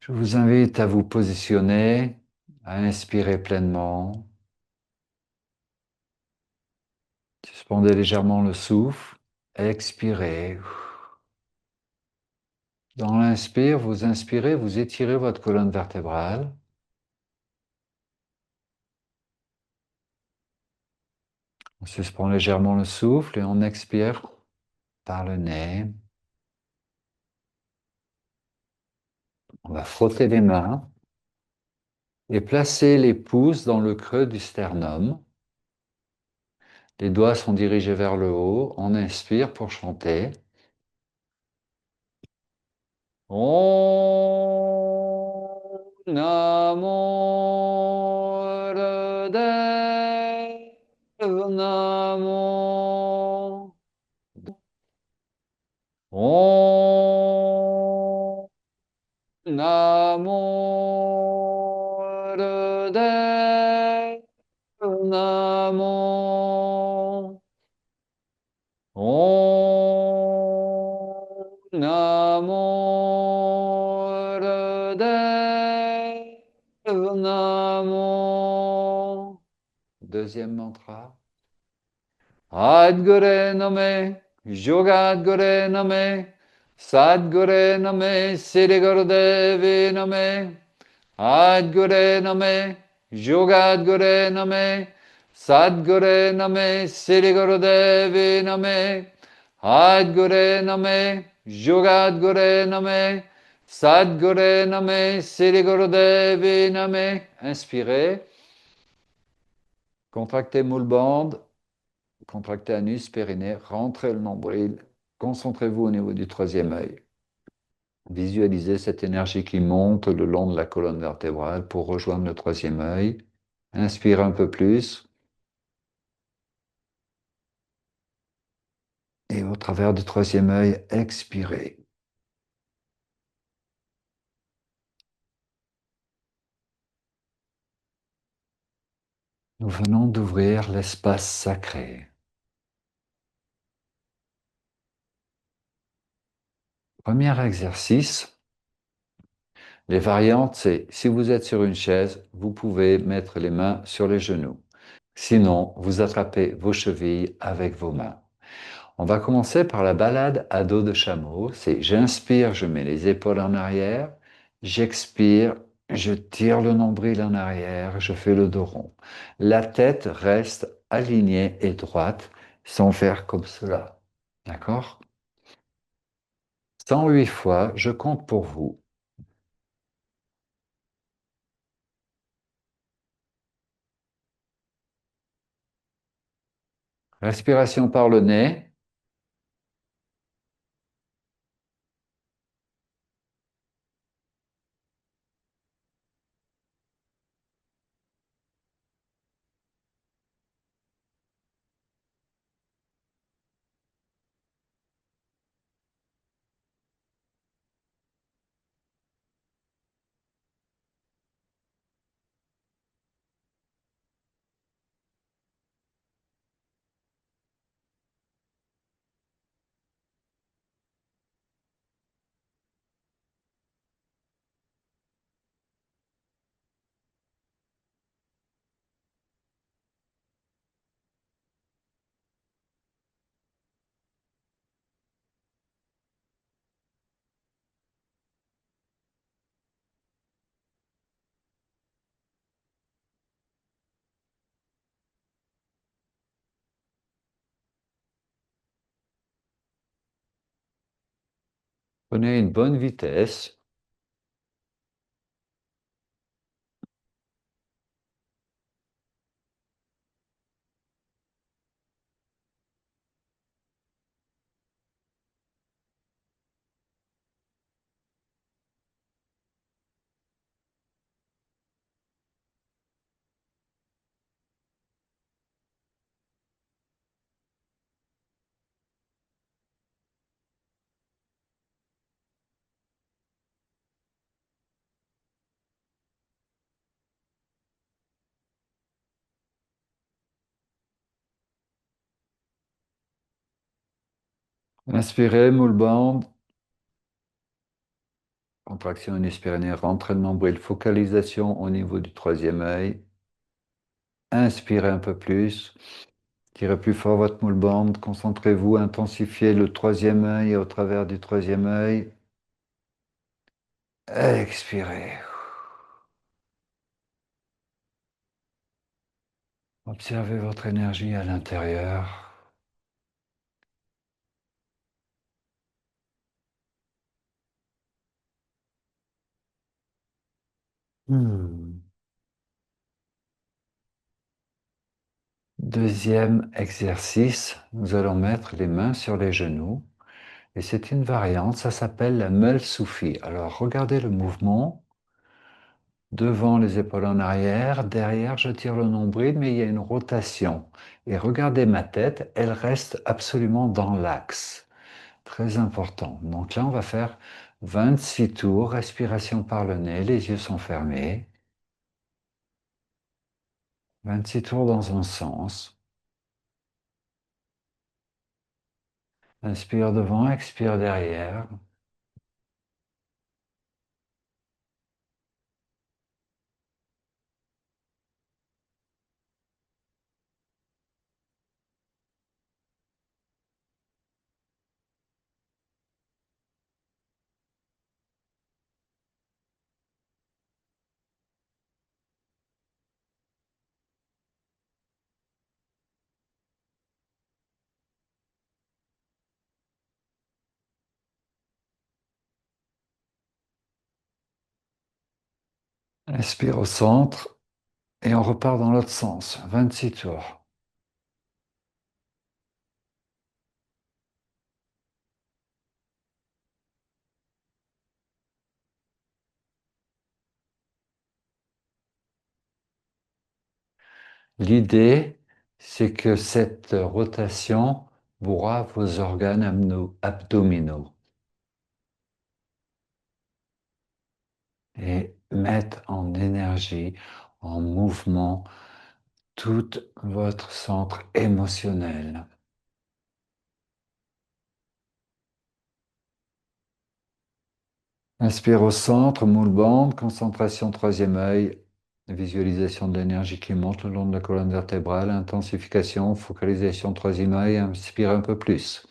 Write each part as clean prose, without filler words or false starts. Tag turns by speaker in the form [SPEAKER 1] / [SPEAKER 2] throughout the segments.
[SPEAKER 1] Je vous invite à vous positionner, à inspirer pleinement. Suspendez légèrement le souffle. Expirez. Dans l'inspire, vous inspirez, vous étirez votre colonne vertébrale. On suspend légèrement le souffle et on expire par le nez. On va frotter les mains et placer les pouces dans le creux du sternum. Les doigts sont dirigés vers le haut. On inspire pour chanter. Om Namo Dev Namo Om Namo Dev Namo Om Namo Dev Namo. Deuxième mantra. Adgure Name, Yogadgure Name, Sadgure Name, Siddhigurdevi Name, Adgure Name, Yogadgure Name, Sadgure Name, Siddhigurdevi Name, Adgure Name, Yogadgure Name, Sadgure Name, Siddhigurdevi Name. Inspirez, contractez moule bande. Contractez anus, périnée, rentrez le nombril. Concentrez-vous au niveau du troisième œil. Visualisez cette énergie qui monte le long de la colonne vertébrale pour rejoindre le troisième œil. Inspire un peu plus. Et au travers du troisième œil, expirez. Nous venons d'ouvrir l'espace sacré. Premier exercice. Les variantes, c'est si vous êtes sur une chaise, vous pouvez mettre les mains sur les genoux. Sinon, vous attrapez vos chevilles avec vos mains. On va commencer par la balade à dos de chameau. C'est j'inspire, je mets les épaules en arrière. J'expire, je tire le nombril en arrière, je fais le dos rond. La tête reste alignée et droite sans faire comme cela. D'accord? 108 fois, je compte pour vous. Respiration par le nez. Prenez une bonne vitesse. Inspirez, moule bande. Contraction inespérée, rentrée de nombril, focalisation au niveau du troisième œil. Inspirez un peu plus. Tirez plus fort votre moule bande. Concentrez-vous, intensifiez le troisième œil au travers du troisième œil. Expirez. Observez votre énergie à l'intérieur. Hmm. Deuxième exercice, nous allons mettre les mains sur les genoux. Et c'est une variante, ça s'appelle la meule soufie. Alors regardez le mouvement. Devant les épaules en arrière, derrière je tire le nombril, mais il y a une rotation. Et regardez ma tête, elle reste absolument dans l'axe. Très important. Donc là, on va faire 26 tours, respiration par le nez, les yeux sont fermés. 26 tours dans un sens. Inspire devant, expire derrière. Inspire au centre et on repart dans l'autre sens. 26 tours. L'idée, c'est que cette rotation bourra vos organes abdominaux et mette en énergie, en mouvement, tout votre centre émotionnel. Inspire au centre, moule bande, concentration troisième œil, visualisation de l'énergie qui monte le long de la colonne vertébrale, intensification, focalisation troisième œil, inspire un peu plus.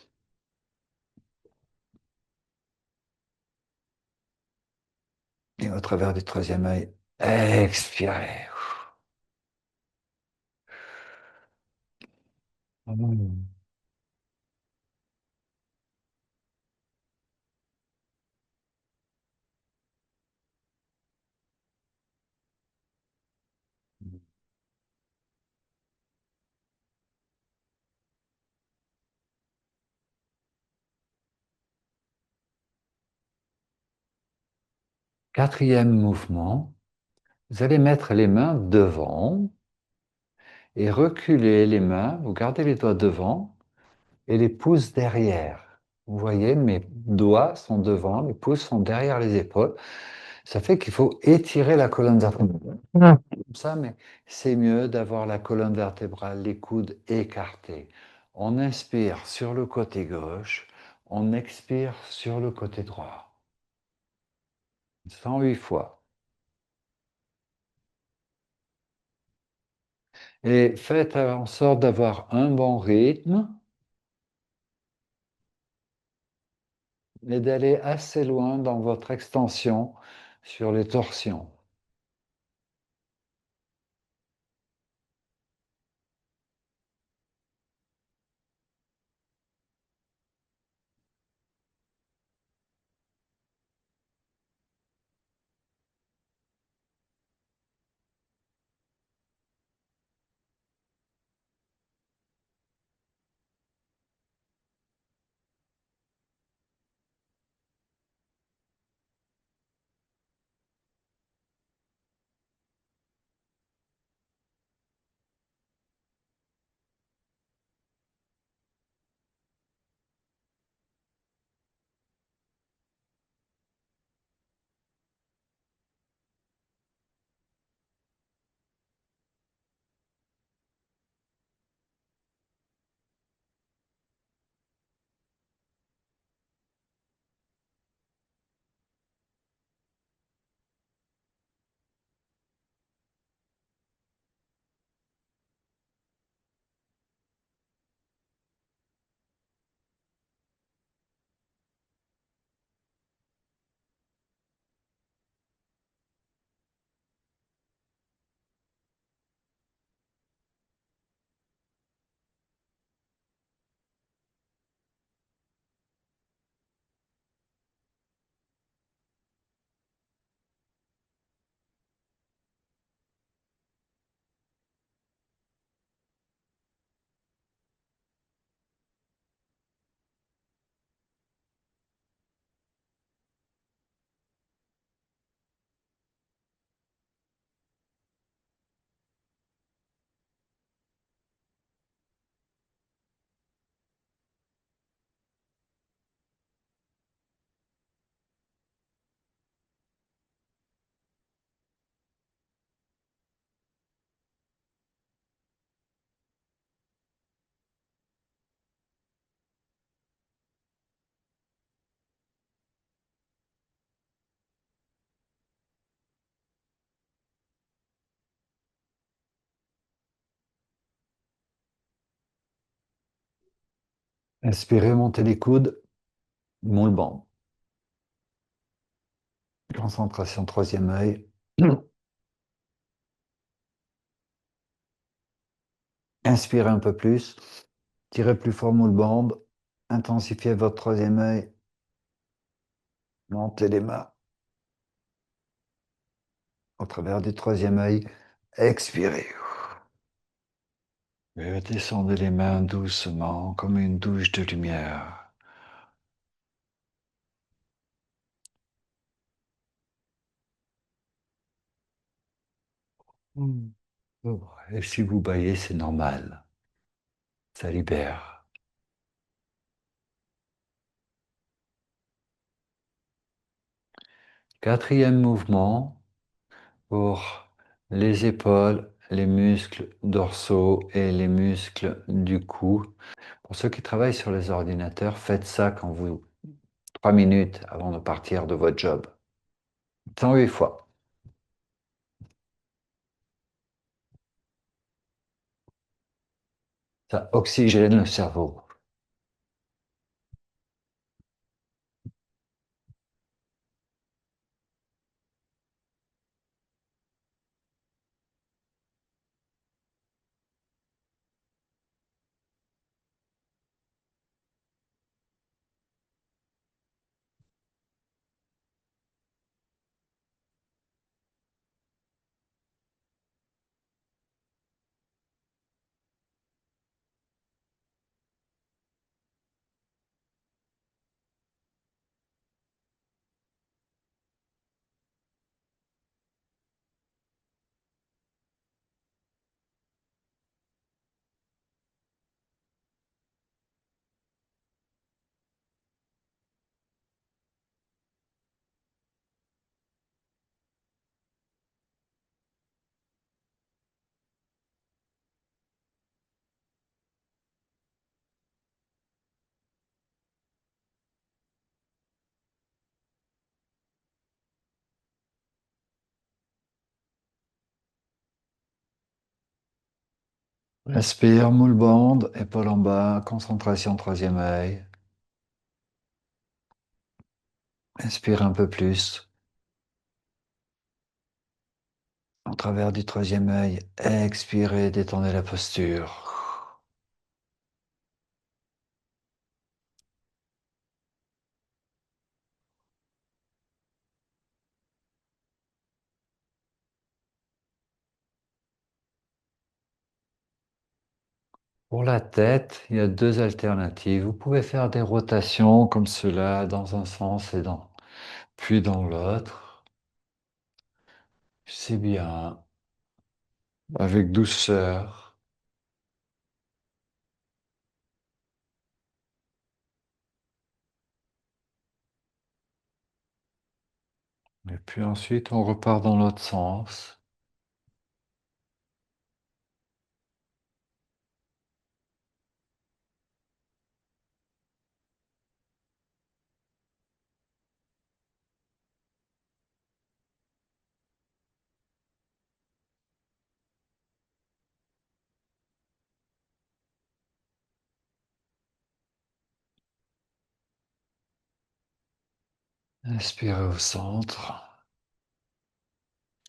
[SPEAKER 1] Et au travers du troisième œil, expirez. Mm. 4e mouvement, vous allez mettre les mains devant et reculer les mains, vous gardez les doigts devant et les pouces derrière. Vous voyez, mes doigts sont devant, les pouces sont derrière les épaules. Ça fait qu'il faut étirer la colonne vertébrale. Comme ça, mais c'est mieux d'avoir la colonne vertébrale, les coudes écartés. On inspire sur le côté gauche, on expire sur le côté droit. 108 fois. Et faites en sorte d'avoir un bon rythme et d'aller assez loin dans votre extension sur les torsions. Inspirez, montez les coudes, moule bande. Concentration, troisième œil. Inspirez un peu plus. Tirez plus fort, moule bande. Intensifiez votre troisième œil. Montez les mains au travers du troisième œil. Expirez. Et descendez les mains doucement, comme une douche de lumière. Hmm. Oh, et si vous baillez, c'est normal. Ça libère. Quatrième mouvement pour les épaules, les muscles dorsaux et les muscles du cou. Pour ceux qui travaillent sur les ordinateurs, faites ça quand vous 3 minutes avant de partir de votre job. 108 fois. Ça oxygène le cerveau. Inspire, moule bande, épaule en bas, concentration, troisième œil. Inspire un peu plus. Au travers du troisième œil, expirez, détendez la posture. Pour la tête, il y a deux alternatives. Vous pouvez faire des rotations comme cela, dans un sens et puis dans l'autre. C'est bien, avec douceur. Et puis ensuite, on repart dans l'autre sens. Inspirez au centre.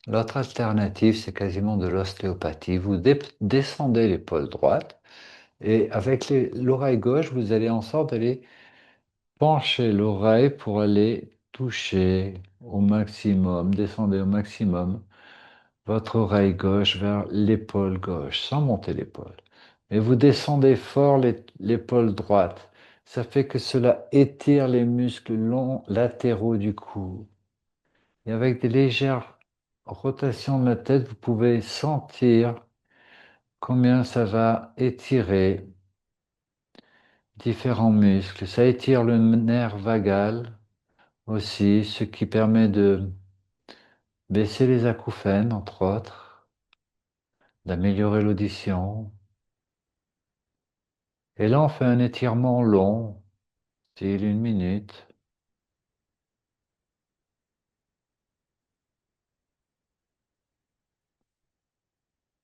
[SPEAKER 1] L'autre alternative, c'est quasiment de l'ostéopathie. Vous descendez l'épaule droite et avec l'oreille gauche, vous allez en sorte d'aller pencher l'oreille pour aller toucher au maximum, descendez au maximum votre oreille gauche vers l'épaule gauche, sans monter l'épaule. Mais vous descendez fort l'épaule droite. Ça fait que cela étire les muscles longs latéraux du cou. Et avec des légères rotations de la tête, vous pouvez sentir combien ça va étirer différents muscles. Ça étire le nerf vagal aussi, ce qui permet de baisser les acouphènes, entre autres, d'améliorer l'audition. Et là, on fait un étirement long, style 1 minute,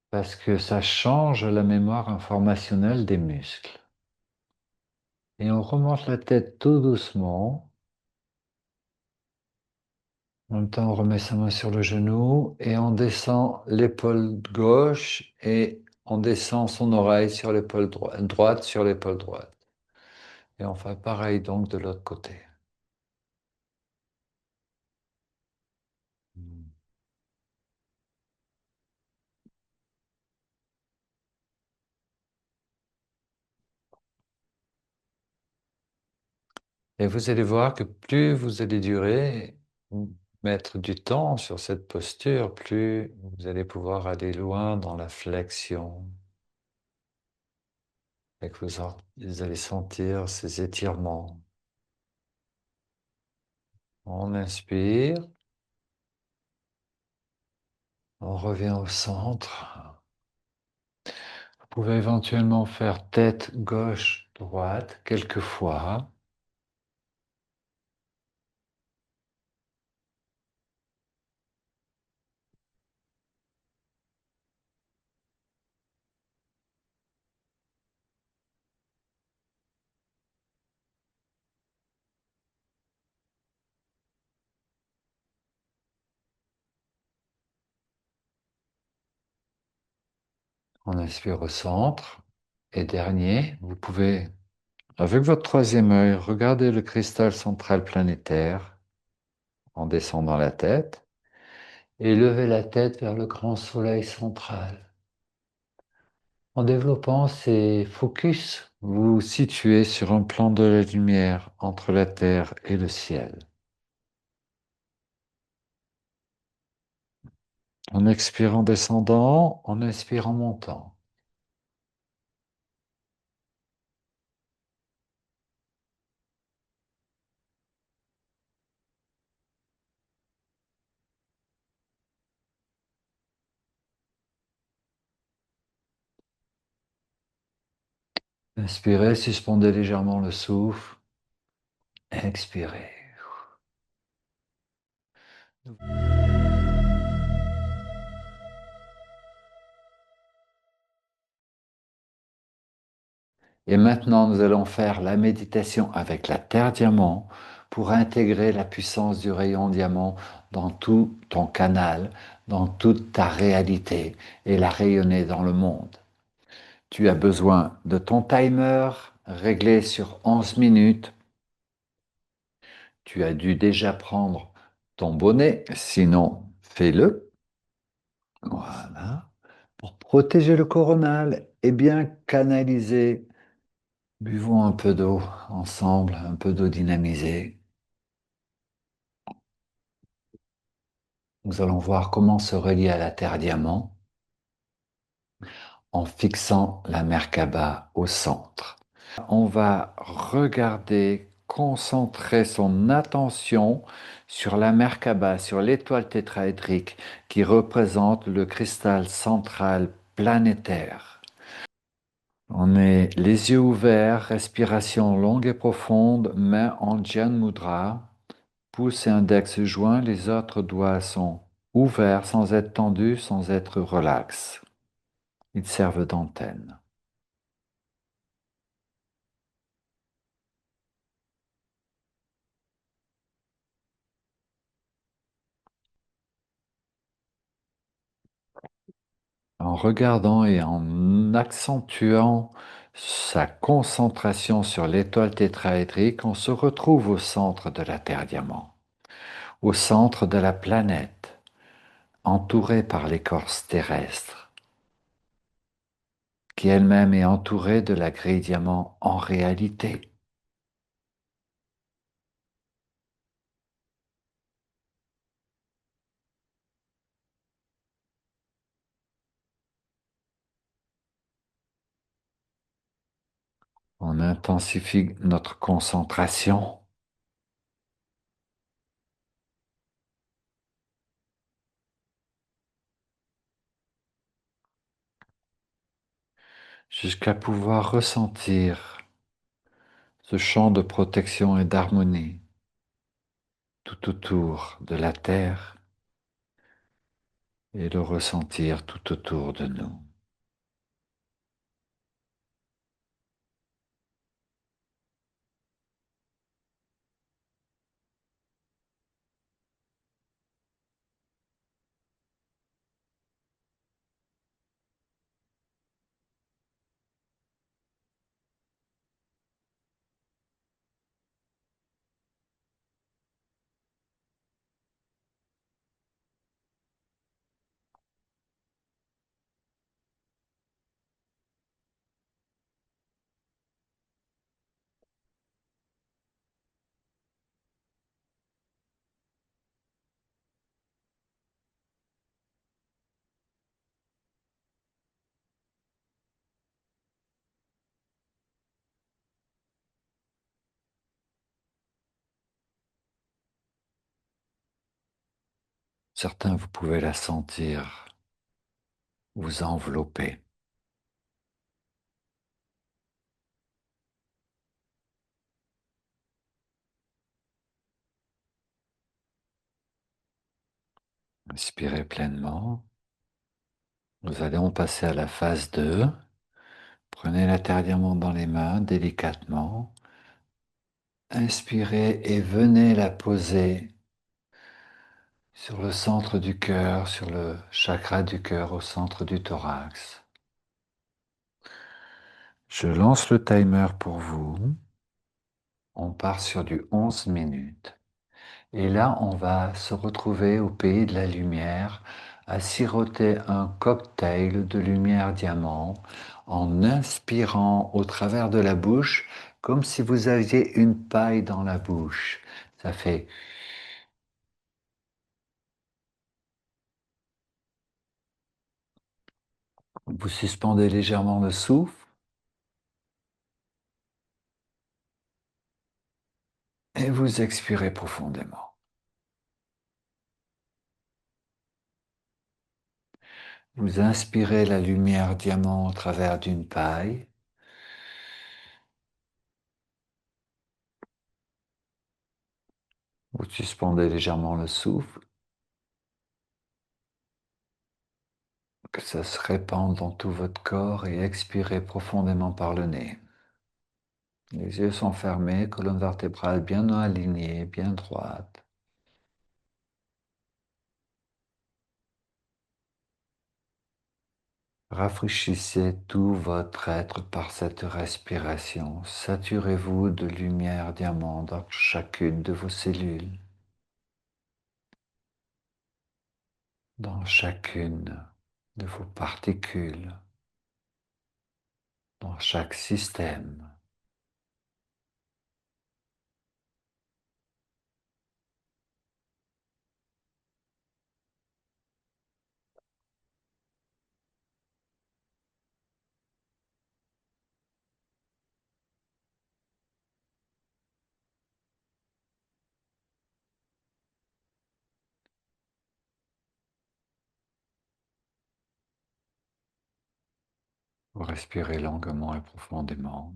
[SPEAKER 1] parce que ça change la mémoire informationnelle des muscles. Et on remonte la tête tout doucement. En même temps, on remet sa main sur le genou et on descend l'épaule gauche et on descend son oreille sur l'épaule droite sur l'épaule droite. Et on fait pareil donc de l'autre côté. Et vous allez voir que plus vous allez durer, mettre du temps sur cette posture, plus vous allez pouvoir aller loin dans la flexion. Et que vous allez sentir ces étirements. On inspire, on revient au centre. Vous pouvez éventuellement faire tête gauche, droite, quelques fois. On inspire au centre. Et dernier, vous pouvez, avec votre troisième œil, regarder le cristal central planétaire en descendant la tête et lever la tête vers le grand soleil central. En développant ces focus, vous vous situez sur un plan de la lumière entre la terre et le ciel. On expire en descendant, on inspire en montant. Inspirez, suspendez légèrement le souffle. Expirez. Et maintenant, nous allons faire la méditation avec la terre diamant pour intégrer la puissance du rayon diamant dans tout ton canal, dans toute ta réalité et la rayonner dans le monde. Tu as besoin de ton timer réglé sur 11 minutes. Tu as dû déjà prendre ton bonnet, sinon fais-le. Voilà. Pour protéger le coronal et bien canaliser, buvons un peu d'eau ensemble, un peu d'eau dynamisée. Nous allons voir comment se relier à la Terre diamant en fixant la Merkaba au centre. On va regarder, concentrer son attention sur la Merkaba, sur l'étoile tétraédrique qui représente le cristal central planétaire. On est les yeux ouverts, respiration longue et profonde, main en Jhan Mudra, pouce et index joints, les autres doigts sont ouverts sans être tendus, sans être relax. Ils servent d'antenne. En regardant et en accentuant sa concentration sur l'étoile tétraédrique, on se retrouve au centre de la Terre diamant, au centre de la planète, entourée par l'écorce terrestre, qui elle-même est entourée de la grille diamant en réalité. On intensifie notre concentration jusqu'à pouvoir ressentir ce champ de protection et d'harmonie tout autour de la Terre et le ressentir tout autour de nous. « Certains, vous pouvez la sentir vous envelopper. Inspirez pleinement. Nous allons passer à la phase 2. Prenez la terre diamant dans les mains délicatement. Inspirez et venez la poser sur le centre du cœur, sur le chakra du cœur au centre du thorax. Je lance le timer pour vous. On part sur du 11 minutes. Et là, on va se retrouver au pays de la lumière, à siroter un cocktail de lumière diamant en inspirant au travers de la bouche, comme si vous aviez une paille dans la bouche. Ça fait... Vous suspendez légèrement le souffle et vous expirez profondément. Vous inspirez la lumière diamant au travers d'une paille. Vous suspendez légèrement le souffle, que ça se répande dans tout votre corps et expirez profondément par le nez. Les yeux sont fermés, colonne vertébrale bien alignée, bien droite. Rafraîchissez tout votre être par cette respiration. Saturez-vous de lumière diamant dans chacune de vos cellules, dans chacune de vos particules, dans chaque système. Vous respirez longuement et profondément.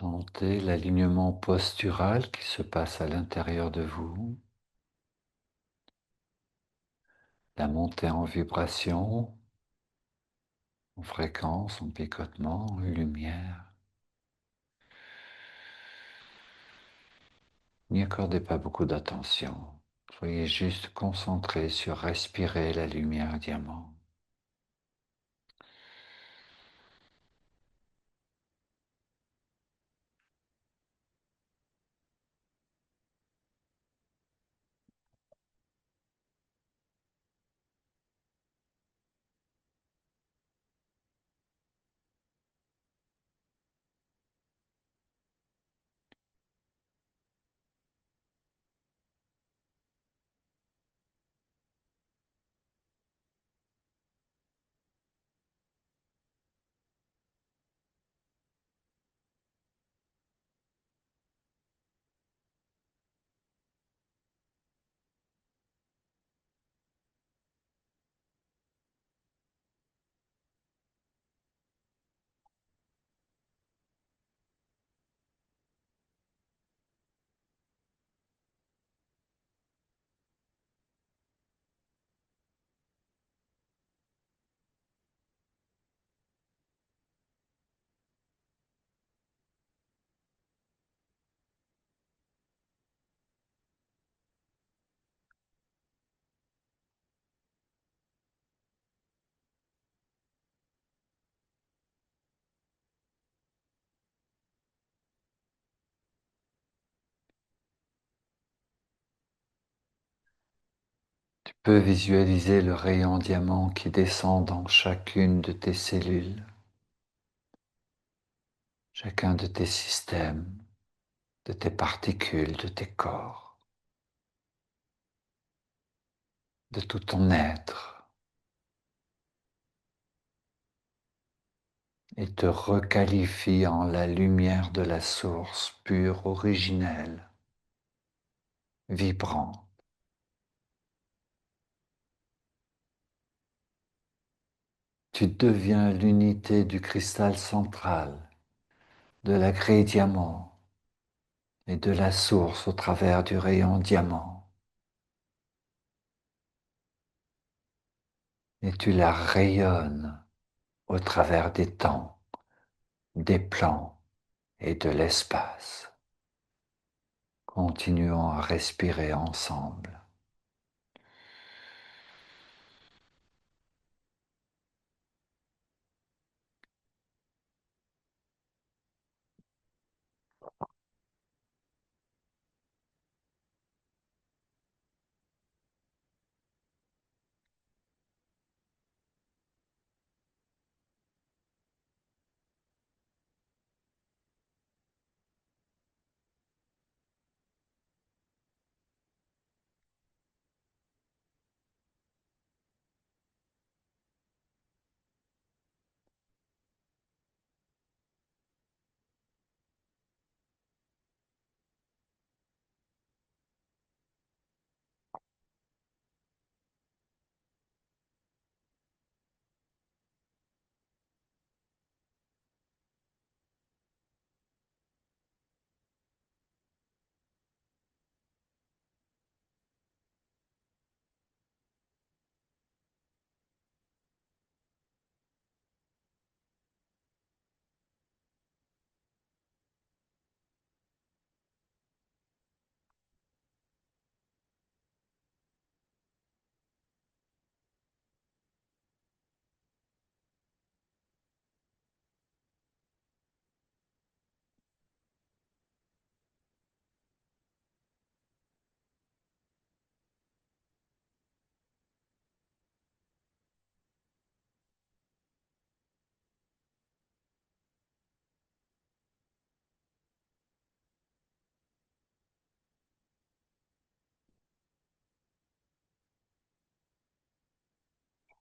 [SPEAKER 1] Sentez l'alignement postural qui se passe à l'intérieur de vous, la montée en vibration, en fréquence, en picotement, en lumière. N'y accordez pas beaucoup d'attention. Soyez juste concentré sur respirer la lumière diamant. Tu peux visualiser le rayon diamant qui descend dans chacune de tes cellules, chacun de tes systèmes, de tes particules, de tes corps, de tout ton être, et te requalifie en la lumière de la source pure, originelle, vibrante. Tu deviens l'unité du cristal central, de la grille diamant et de la source au travers du rayon diamant. Et tu la rayonnes au travers des temps, des plans et de l'espace. Continuons à respirer ensemble.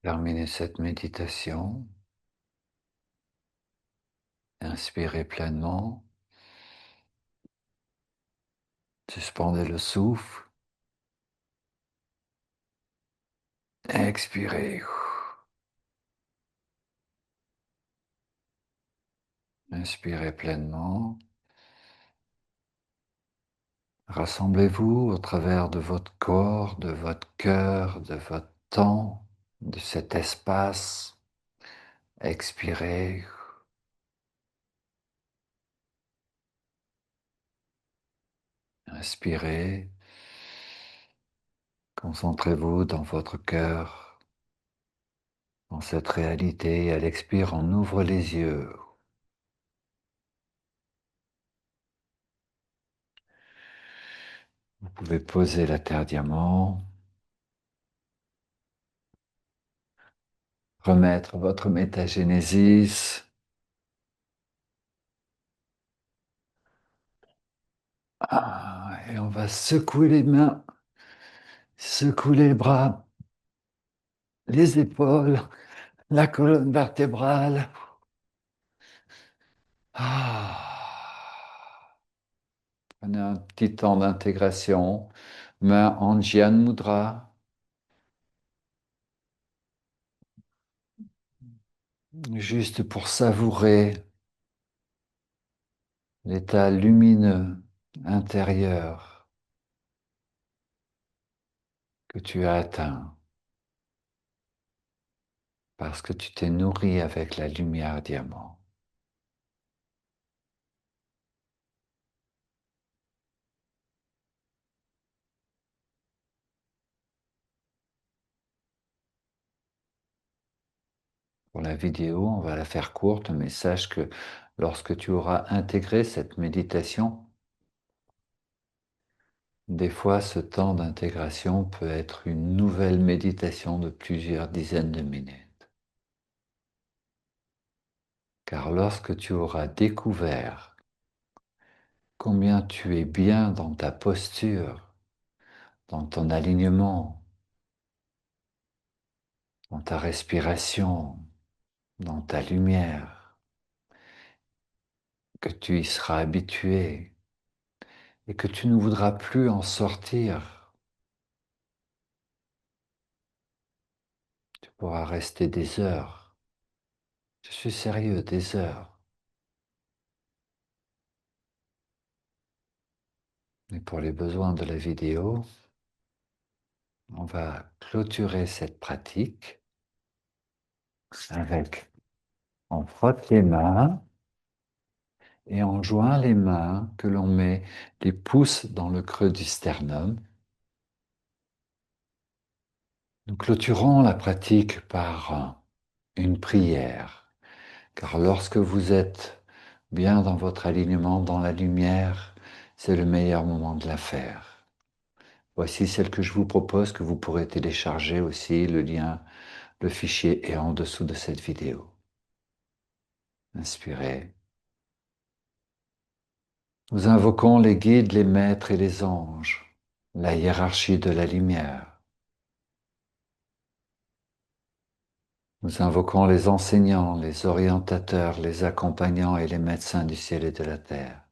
[SPEAKER 1] Terminez cette méditation. Inspirez pleinement. Suspendez le souffle. Expirez. Inspirez pleinement. Rassemblez-vous au travers de votre corps, de votre cœur, de votre temps, de cet espace. Expirez. Inspirez, concentrez-vous dans votre cœur, dans cette réalité. Et à l'expire, on ouvre les yeux. Vous pouvez poser la terre diamant, remettre votre métagénésis. Et on va secouer les mains, secouer les bras, les épaules, la colonne vertébrale. Prenez un petit temps d'intégration. Main en Jnana Mudra, juste pour savourer l'état lumineux intérieur que tu as atteint parce que tu t'es nourri avec la lumière diamant. Pour la vidéo, on va la faire courte, mais sache que lorsque tu auras intégré cette méditation, des fois ce temps d'intégration peut être une nouvelle méditation de plusieurs dizaines de minutes. Car lorsque tu auras découvert combien tu es bien dans ta posture, dans ton alignement, dans ta respiration, dans ta lumière, que tu y seras habitué et que tu ne voudras plus en sortir. Tu pourras rester des heures. Je suis sérieux, des heures. Mais pour les besoins de la vidéo, on va clôturer cette pratique avec, on frotte les mains et on joint les mains que l'on met les pouces dans le creux du sternum. Nous clôturons la pratique par une prière, car lorsque vous êtes bien dans votre alignement, dans la lumière, c'est le meilleur moment de la faire. Voici celle que je vous propose, que vous pourrez télécharger aussi. Le lien, le fichier est en dessous de cette vidéo. Inspirez. Nous invoquons les guides, les maîtres et les anges, la hiérarchie de la lumière. Nous invoquons les enseignants, les orientateurs, les accompagnants et les médecins du ciel et de la terre.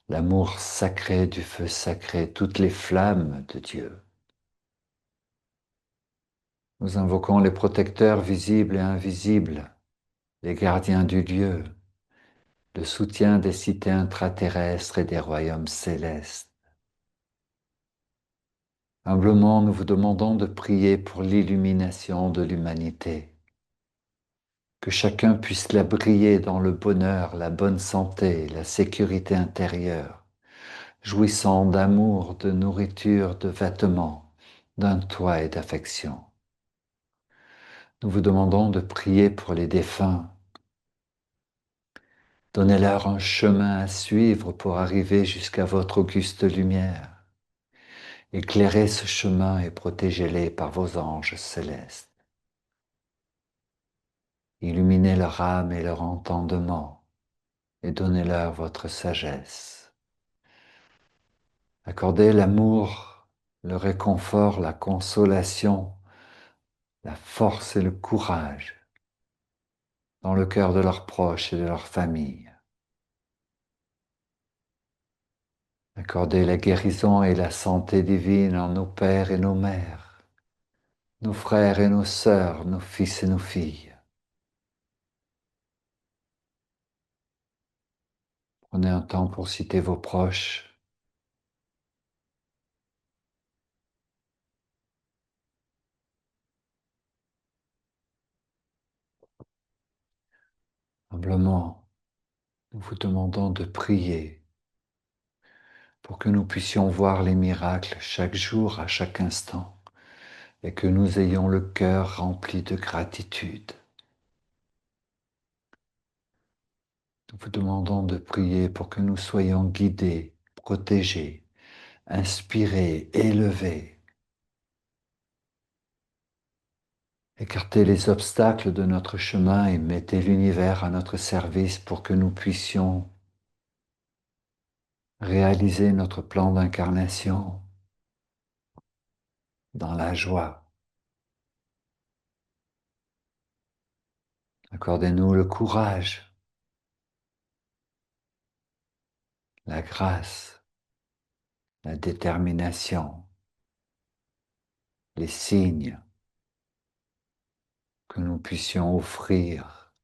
[SPEAKER 1] L'amour sacré du feu sacré, toutes les flammes de Dieu. Nous invoquons les protecteurs visibles et invisibles, les gardiens du lieu, le soutien des cités intraterrestres et des royaumes célestes. Humblement, nous vous demandons de prier pour l'illumination de l'humanité, que chacun puisse la briller dans le bonheur, la bonne santé, la sécurité intérieure, jouissant d'amour, de nourriture, de vêtements, d'un toit et d'affection. Nous vous demandons de prier pour les défunts. Donnez-leur un chemin à suivre pour arriver jusqu'à votre auguste lumière. Éclairez ce chemin et protégez-les par vos anges célestes. Illuminez leur âme et leur entendement et donnez-leur votre sagesse. Accordez l'amour, le réconfort, la consolation, la force et le courage dans le cœur de leurs proches et de leur famille. Accordez la guérison et la santé divine en nos pères et nos mères, nos frères et nos sœurs, nos fils et nos filles. Prenez un temps pour citer vos proches. Humblement, nous vous demandons de prier pour que nous puissions voir les miracles chaque jour, à chaque instant, et que nous ayons le cœur rempli de gratitude. Nous vous demandons de prier pour que nous soyons guidés, protégés, inspirés, élevés. Écartez les obstacles de notre chemin et mettez l'univers à notre service pour que nous puissions réaliser notre plan d'incarnation dans la joie. Accordez-nous le courage, la grâce, la détermination, les signes que nous puissions offrir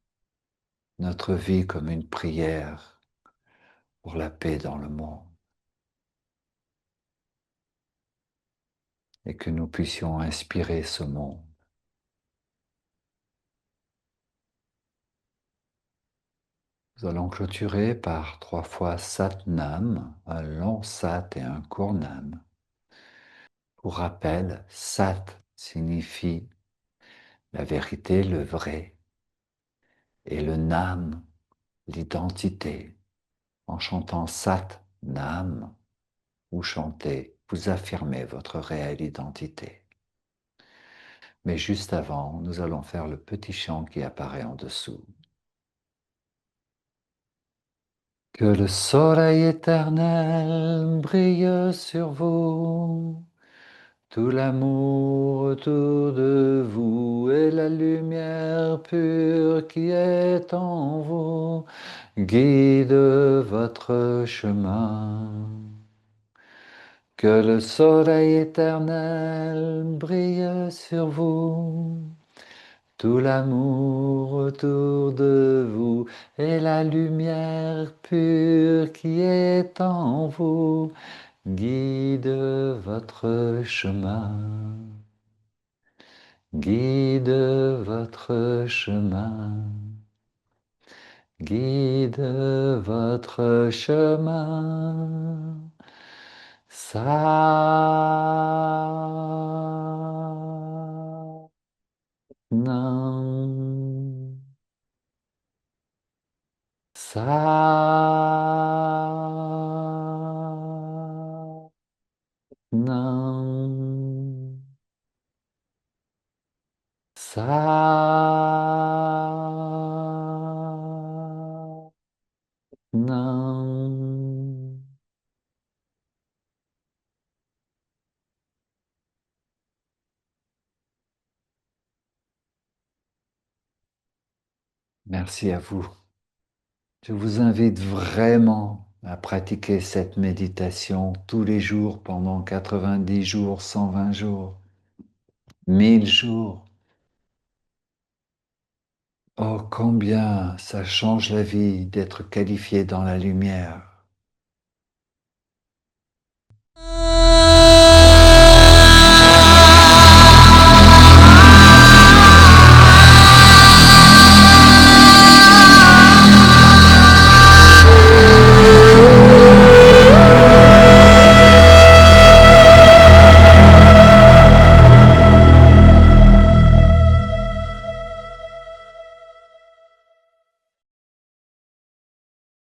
[SPEAKER 1] notre vie comme une prière pour la paix dans le monde et que nous puissions inspirer ce monde. Nous allons clôturer par 3 fois Sat Nam, un long Sat et un court Nam. Pour rappel, Sat signifie la vérité, le vrai, et le Nam, l'identité. En chantant Sat Nam, vous chantez, vous affirmez votre réelle identité. Mais juste avant, nous allons faire le petit chant qui apparaît en dessous. Que le soleil éternel brille sur vous, tout l'amour autour de vous et la lumière pure qui est en vous guide votre chemin. Que le soleil éternel brille sur vous, tout l'amour autour de vous et la lumière pure qui est en vous guide votre chemin. Guide votre chemin. Guide votre chemin. Non. Non. Non. Merci à vous. Je vous invite vraiment à pratiquer cette méditation tous les jours pendant 90 jours, 120 jours, 1000 jours. Oh, combien ça change la vie d'être qualifié dans la lumière.